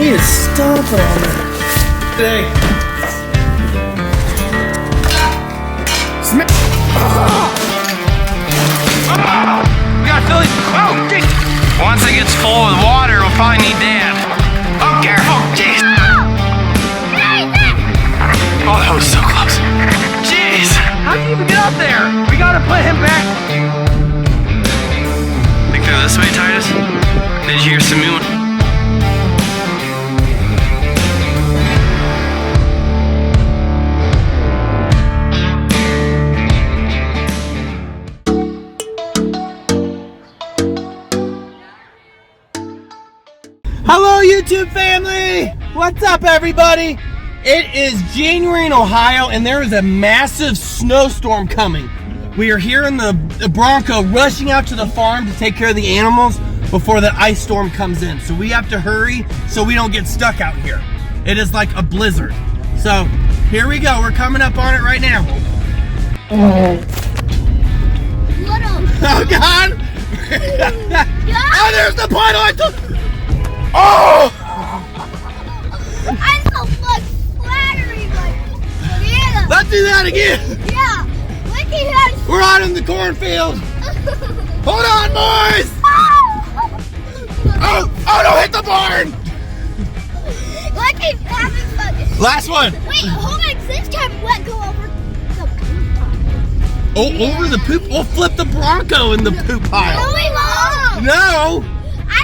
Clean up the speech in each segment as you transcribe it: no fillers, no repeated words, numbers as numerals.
He is stomping on that. Today. Smack. We gotta fill these. Oh, geez. Once it gets full with water, we'll probably need Dad. Oh, careful. Jeez. Oh, that was so close. Jeez. How can you even get up there? We gotta put him back. Think they're this way, Titus? Did you hear some movement? Hello YouTube family! What's up everybody? It is January in Ohio and there is a massive snowstorm coming. We are here in the Bronco rushing out to the farm to take care of the animals before the ice storm comes in. So we have to hurry so we don't get stuck out here. It is like a blizzard. So here we go, we're coming up on it right now. Oh God! Oh, there's the puddle! Oh! I saw blood splattering like, yeah. Let's do that again! Yeah. Look at that. We're out in the cornfield! Hold on, boys! Oh, don't hit the barn! Look at that. Last one! Wait, hold on, this time let go over the poop pile. Oh, over the poop? We'll flip the Bronco in the poop pile. No, we won't. No!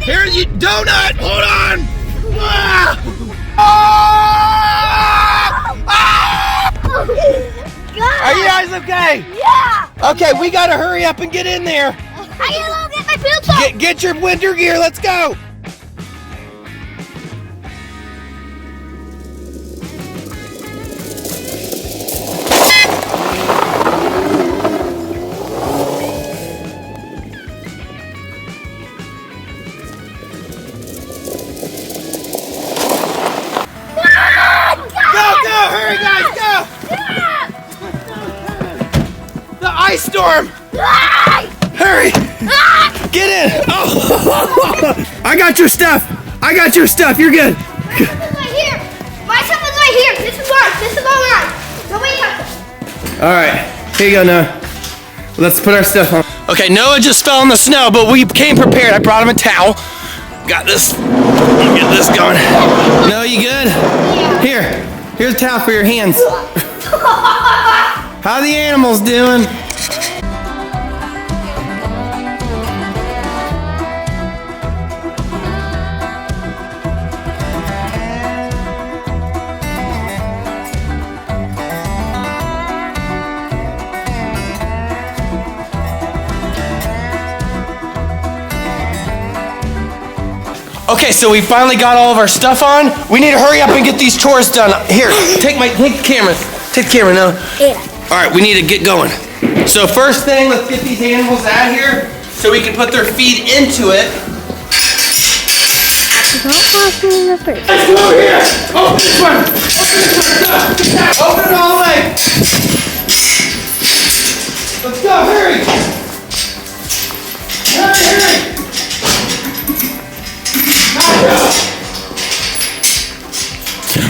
Here, you donut! Hold on! Ah! God. Are you guys okay? Yeah! Okay, we gotta hurry up and get in there. I gotta go get my poop pile. Get your winter gear, let's go! Hurry guys, go! The ice storm! Hurry! Get in! Oh! I got your stuff! I got your stuff, you're good! My stuff is right here! My stuff is right here! This is ours! This is all mine! Nobody touch it! Alright, here you go, Noah. Let's put our stuff on. Okay, Noah just fell in the snow, but we came prepared. I brought him a towel. Got this. Get this going. Noah, you good? Yeah. Here's a towel for your hands. How are the animals doing? Okay, so we finally got all of our stuff on. We need to hurry up and get these chores done. Here, take the camera. Take the camera now. Yeah. All right, we need to get going. So first thing, let's get these animals out of here so we can put their feed into it. Don't pass me in the first. Let's go over here. Open this one. Open it all the way. Let's go, hurry. Hurry.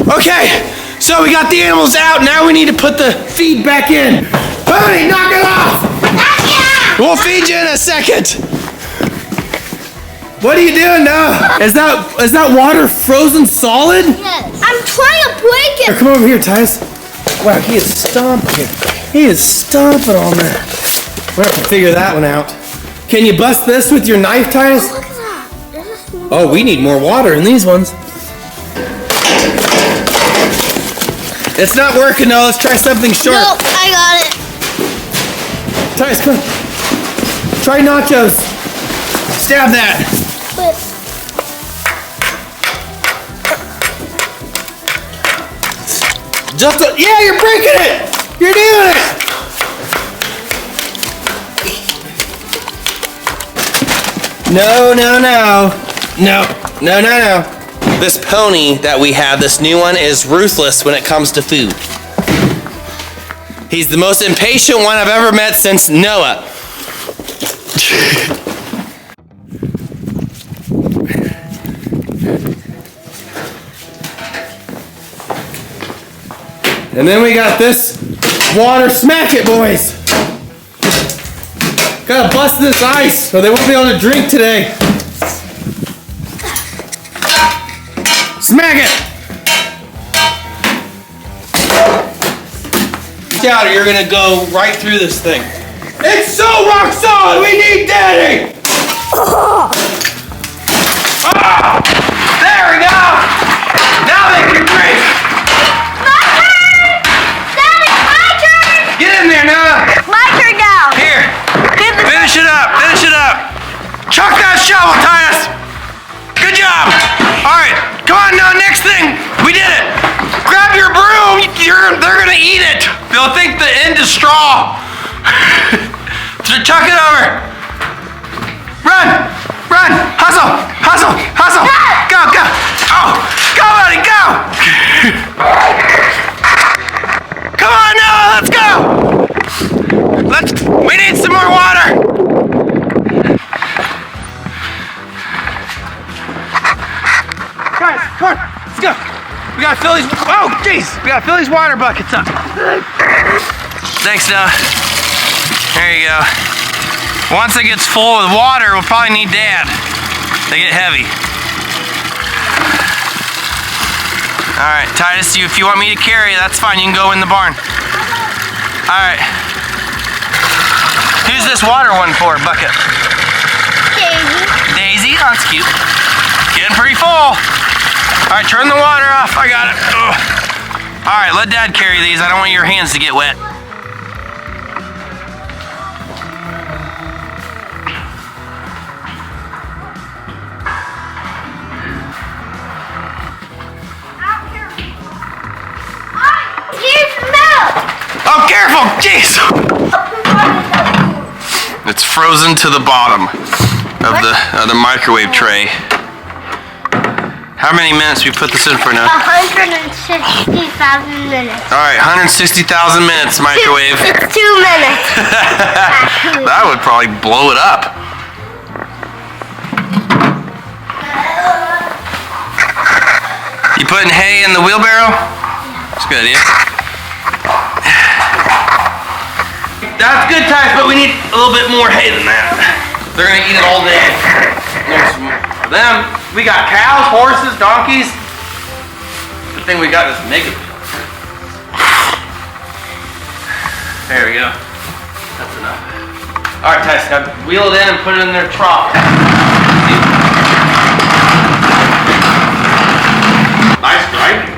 Okay, so we got the animals out. Now we need to put the feed back in. Pony, knock it off! We'll feed you in a second. What are you doing now? Is that water frozen solid? Yes. I'm trying to break it. Here, come over here, Titus. Wow, he is stomping. He is stomping on that. We're gonna have to figure that one out. Can you bust this with your knife, Titus? Look at that. Oh, we need more water in these ones. It's not working though. Let's try something short. No, I got it. Titus, come on. Try nachos. Stab that. But Yeah, you're breaking it. You're doing it. No. This pony that we have, this new one, is ruthless when it comes to food. He's the most impatient one I've ever met since Noah. And then we got this water. Smack it, boys. Gotta bust this ice so they won't be able to drink today. Smack it. Watch out or you're gonna go right through this thing. It's so rock solid, we need Daddy! Oh, there we go! Now they can drink! My turn! Daddy, my turn! Get in there, Noah! My turn now! Here! Finish it up! Finish it up! Chuck that shovel, Titus! Good job! Alright, come on now, next thing! We did it! Grab your broom! They're gonna eat it! They'll think the end is straw! So chuck it over! Run! Run! Hustle! Hustle! Hustle! Go! Go! Oh! Go, buddy! Go! Come on, Noah! Let's go! We need some more water! Guys, come on! Let's go! We gotta fill these... Oh, jeez! We gotta fill these water buckets up. Thanks, Noah. There you go. Once it gets full with water, we'll probably need Dad. They get heavy. All right, Titus, if you want me to carry, that's fine. You can go in the barn. All right. Who's this water one for, bucket? Daisy. Daisy? Oh, that's cute. Getting pretty full. All right, turn the water off. I got it. Ugh. All right, let Dad carry these. I don't want your hands to get wet. Oh, careful! Jeez! It's frozen to the bottom of the microwave tray. How many minutes we put this in for now? 160,000 minutes. All right, 160,000 minutes microwave. It's 2 minutes. That would probably blow it up. You putting hay in the wheelbarrow? That's a good idea. That's good, Titus, but we need a little bit more hay than that. They're gonna eat it all day. There's some for them. We got cows, horses, donkeys. The thing we got is negative. There we go. That's enough. All right, Titus, now wheel it in and put it in their trough. Nice driving.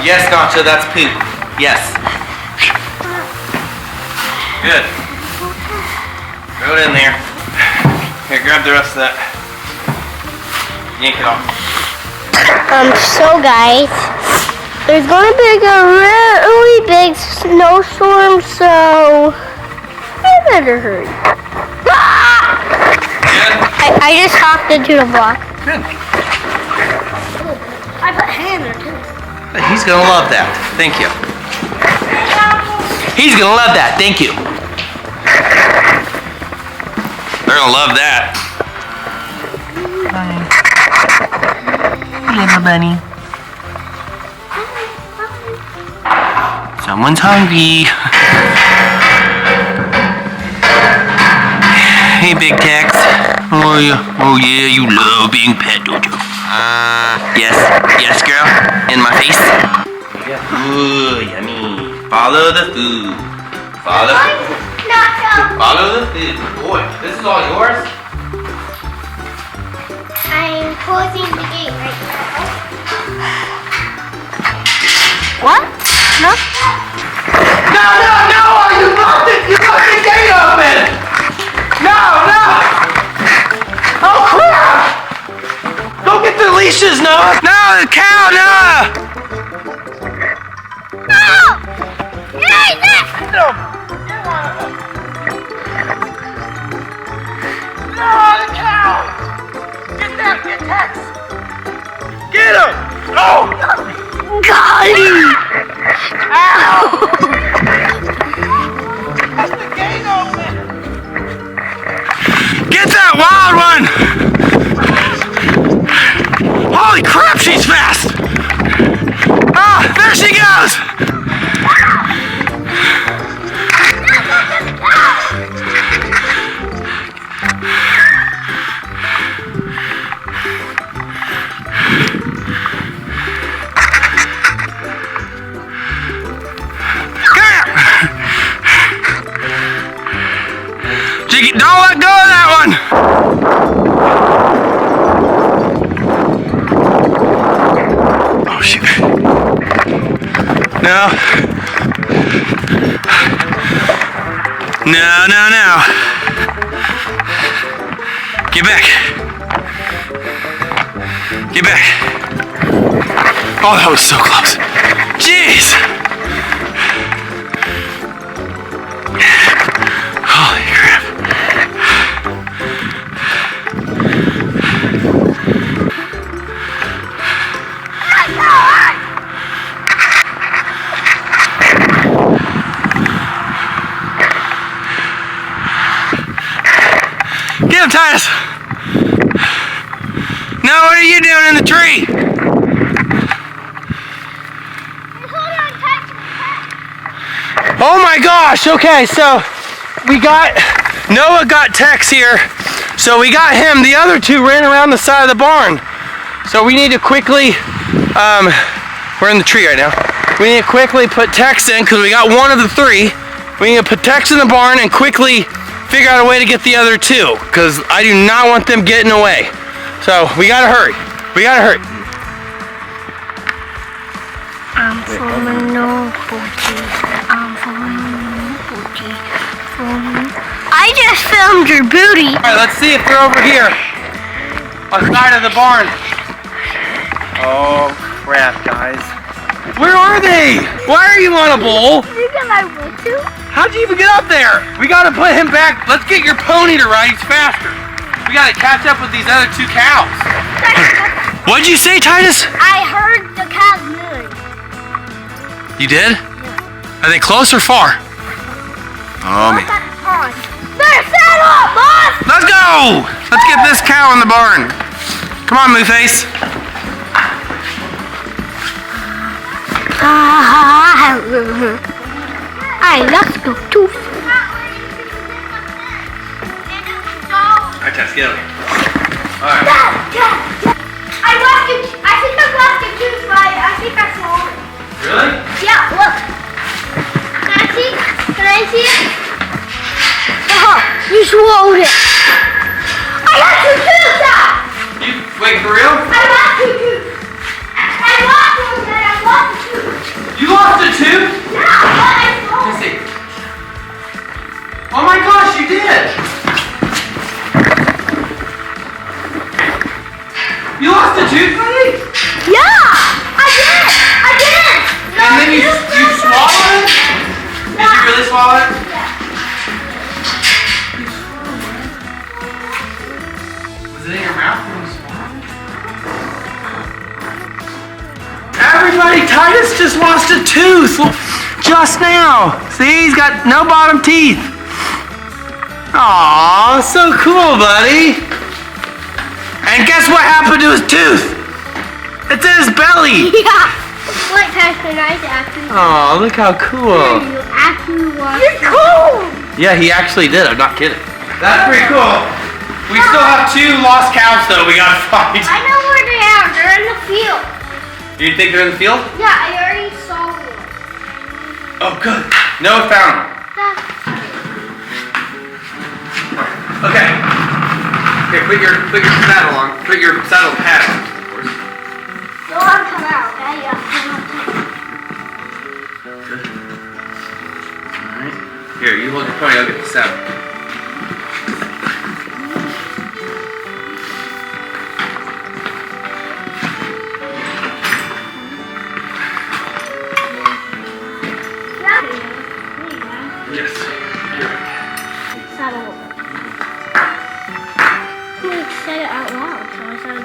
Yes, Nacho, that's poop. Yes. Good. Throw it in there. Here, grab the rest of that. Yank it off. So guys, there's gonna be a really big snowstorm, so I better hurry. Good? I just hopped into the block. Good. I put hay in there too. He's gonna love that. Thank you. He's gonna love that. Thank you. They're gonna love that. Hi. Little bunny. Someone's hungry. Hey, Big Tex. Oh yeah, you love being pet, don't you? Yes, girl. In my face. Ooh, yummy. Follow the food. Follow the food. Boy, this is all yours? I'm closing the gate right now. What? No? No! You left it! You left the gate open! No! Oh, crap! Go get the leashes, Noah! No, the cow, Noah! No! Hey, Nick! No, the cow! Get Tex! Get him! Oh! Golly! Ow! That's the gate open! Get that wild one! Holy crap, she's fast! Ah, there she goes! goes! Jiggy, don't let go of that one! Oh shoot. No. No, no, no. Get back. Get back. Oh, that was so close. Jeez. Holy crap. Get him, Titus! No, what are you doing in the tree? Oh my gosh, okay, so Noah got Tex here, so we got him. The other two ran around the side of the barn. So we need to quickly, we're in the tree right now. We need to quickly put Tex in because we got one of the three. We need to put Tex in the barn and quickly figure out a way to get the other two because I do not want them getting away. So we gotta hurry. We gotta hurry. I'm falling no booty. I'm falling no booty. I just filmed your booty. All right, let's see if they're over here on the side of the barn. Oh crap, guys. Where are they? Why are you on a bowl? Because I want to. How'd you even get up there? We gotta put him back. Let's get your pony to ride. He's faster. We gotta catch up with these other two cows. What'd you say, Titus? I heard the cows mooing. You did? Yeah. Are they close or far? Oh man. Better saddle up, boss! Let's go! Let's get this cow in the barn. Come on, Moonface. I love the tooth. Alright, Tess, get up. Alright. I lost it. I think I lost the tooth, but I think I swallowed it. Really? Yeah, look. Can I see? Can I see it? You swallowed it. I got two tooths out. Wait, for real? I got two tooths. I lost one, and I lost a tooth. You lost a tooth? Yeah, but I swallowed Let's see. Oh my gosh, you did! You lost a tooth, buddy? Yeah, I did. I did. And then you swallowed it? Did you really swallow it? Yeah. Was it in your mouth when you swallowed it? Everybody, Titus just lost a tooth just now. See, he's got no bottom teeth. Aw, so cool, buddy. And guess what happened to his tooth? It's in his belly. Yeah. What Pastor Nice actually? Aw, look how cool. You actually watched. You're cool. Yeah, he actually did. I'm not kidding. That's pretty cool. We still have two lost cows, though. We gotta find. I know where they are. They're in the field. You think they're in the field? Yeah, I already saw one. Oh, good. Noah found them. Okay. Here, put your saddle on. Put your saddle pad on, of course. Don't let them come out, okay? Yeah. Good. All right. Here, you hold your pony. I'll get the saddle. Yes. Saddle over. He said it out loud, so I said.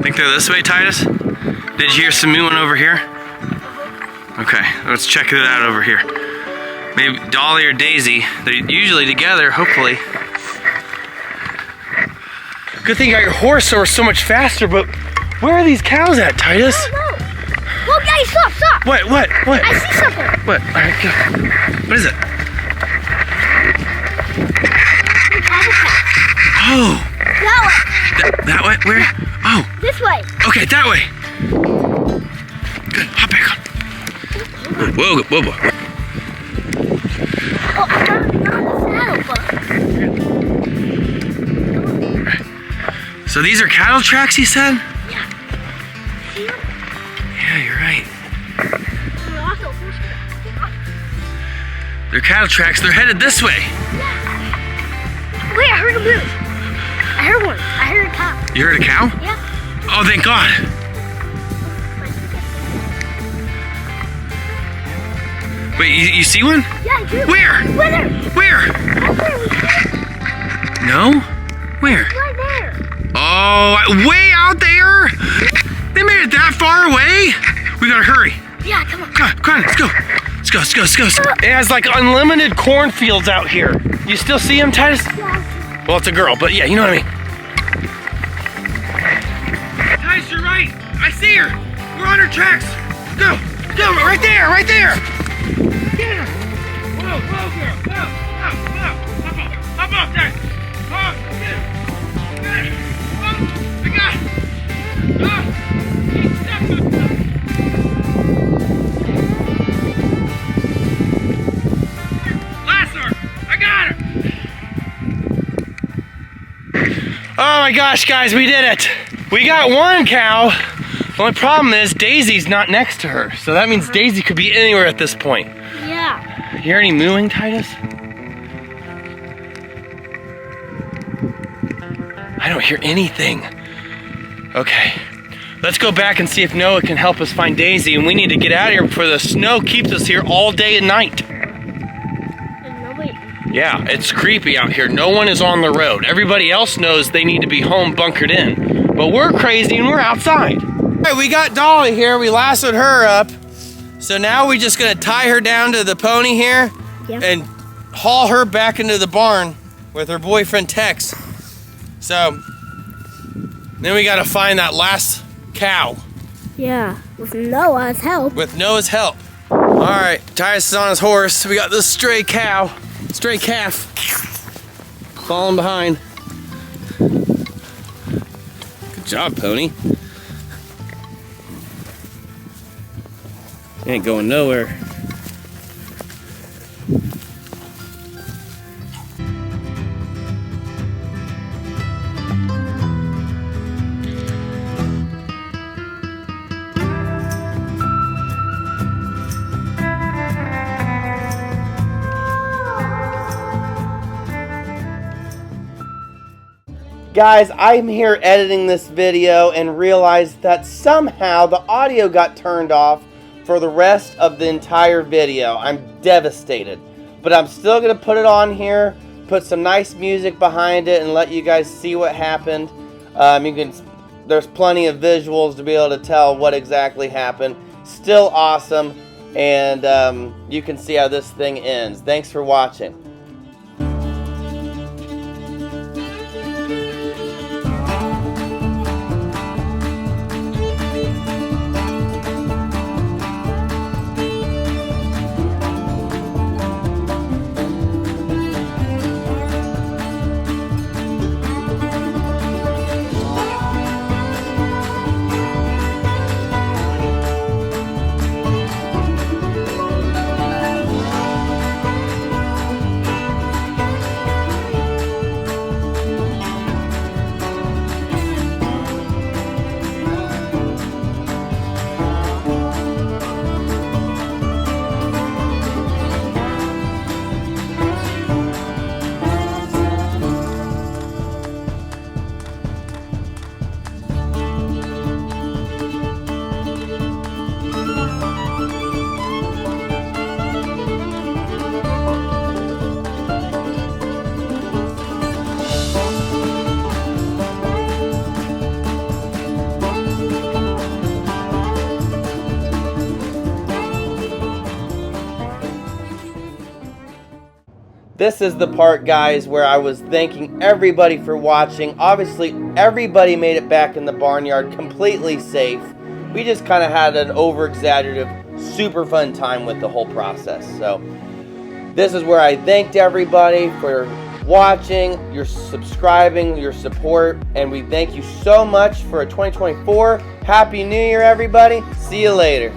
Think they're this way, Titus? Did you hear some mooing over here? Okay, let's check it out over here. Maybe Dolly or Daisy. They're usually together, hopefully. Good thing you got your horse so we're so much faster, but where are these cows at, Titus? Oh, no. Whoa, guys, stop. What? I see something. What? All right, go. What is it? Oh. That way. That way? Where? Oh. This way. Okay, that way. Good. Hop back on. Whoa. Oh, I'm not on the saddle, but. So these are cattle tracks, you said? Yeah. See them? Yeah, you're right. They're also horse tracks. They're cattle tracks. They're headed this way. Yeah. Wait, I heard a move. I heard one. I heard a cow. You heard a cow? Yeah. Oh, thank God. Wait, you see one? Yeah, I do. Where? Where? Where? Right there. No? Where? Right there. Oh, way out there? They made it that far away? We gotta hurry. Yeah, come on. Come on, let's go. Let's go. It has like unlimited cornfields out here. You still see them, Titus? Yeah. Well, it's a girl, but yeah, you know what I mean. Titus, you're right. I see her. We're on her tracks. Go, right there. Get her. Whoa, girl. Whoa. Hop off, Titus. Oh, get her. Oh, I got it. Oh, she's stuck. I got her! Oh my gosh, guys, we did it! We got one cow. The only problem is Daisy's not next to her, so that means Daisy could be anywhere at this point. Yeah. You hear any mooing, Titus? I don't hear anything. Okay, let's go back and see if Noah can help us find Daisy, and we need to get out of here before the snow keeps us here all day and night. Yeah, it's creepy out here. No one is on the road. Everybody else knows they need to be home bunkered in. But we're crazy and we're outside. All right, we got Dolly here. We lassoed her up. So now we're just gonna tie her down to the pony here and haul her back into the barn with her boyfriend Tex. So then we gotta find that last cow. Yeah, with Noah's help. With Noah's help. All right, Titus is on his horse. We got this stray calf. Falling behind. Good job, pony. You ain't going nowhere. Guys, I'm here editing this video and realized that somehow the audio got turned off for the rest of the entire video. I'm devastated. But I'm still going to put it on here, put some nice music behind it, and let you guys see what happened. There's plenty of visuals to be able to tell what exactly happened. Still awesome, and you can see how this thing ends. Thanks for watching. This is the part, guys, where I was thanking everybody for watching. Obviously, everybody made it back in the barnyard completely safe. We just kind of had an over-exaggerative, super fun time with the whole process. So this is where I thanked everybody for watching, your subscribing, your support, and we thank you so much for 2024. Happy New Year, everybody. See you later.